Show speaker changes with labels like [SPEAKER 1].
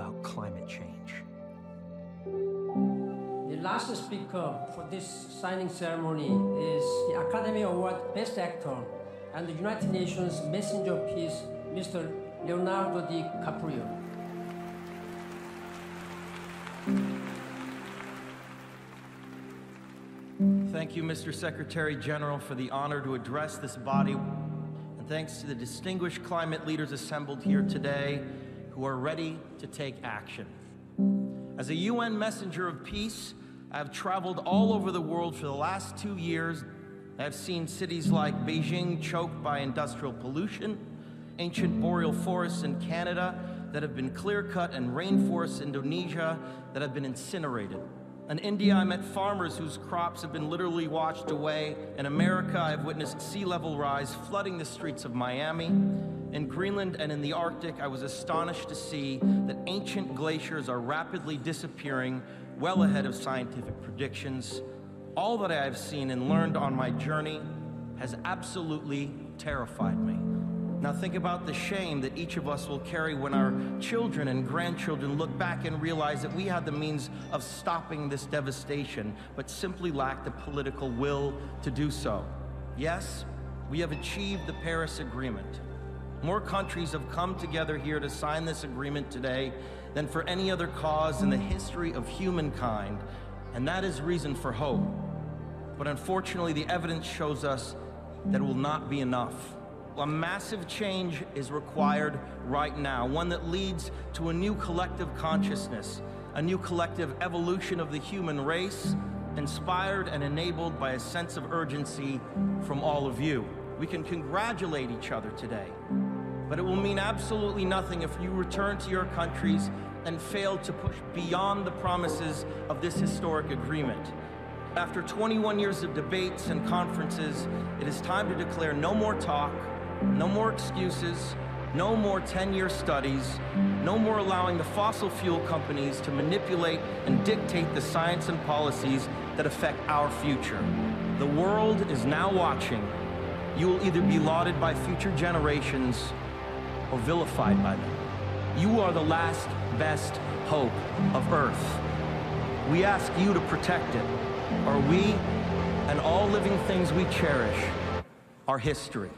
[SPEAKER 1] about climate change.
[SPEAKER 2] The last speaker for this signing ceremony is the Academy Award Best Actor and the United Nations Messenger of Peace, Mr. Leonardo DiCaprio.
[SPEAKER 3] Thank you, Mr. Secretary General, for the honor to address this body, and thanks to the distinguished climate leaders assembled here today who are ready to take action. As a UN messenger of peace, I have traveled all over the world for the last 2 years. I have seen cities like Beijing choked by industrial pollution, ancient boreal forests in Canada that have been clear-cut, and rainforests in Indonesia that have been incinerated. In India, I met farmers whose crops have been literally washed away. In America, I have witnessed sea level rise flooding the streets of Miami. In Greenland and in the Arctic, I was astonished to see that ancient glaciers are rapidly disappearing, well ahead of scientific predictions. All that I have seen and learned on my journey has absolutely terrified me. Now think about the shame that each of us will carry when our children and grandchildren look back and realize that we had the means of stopping this devastation, but simply lacked the political will to do so. Yes, we have achieved the Paris Agreement. More countries have come together here to sign this agreement today than for any other cause in the history of humankind, and that is reason for hope. But unfortunately, the evidence shows us that it will not be enough. A massive change is required right now, one that leads to a new collective consciousness, a new collective evolution of the human race, inspired and enabled by a sense of urgency from all of you. We can congratulate each other today, but it will mean absolutely nothing if you return to your countries and fail to push beyond the promises of this historic agreement. After 21 years of debates and conferences, it is time to declare no more talk, no more excuses, no more 10-year studies, no more allowing the fossil fuel companies to manipulate and dictate the science and policies that affect our future. The world is now watching. You will either be lauded by future generations or vilified by them. You are the last best hope of Earth. We ask you to protect it, or we and all living things we cherish are history.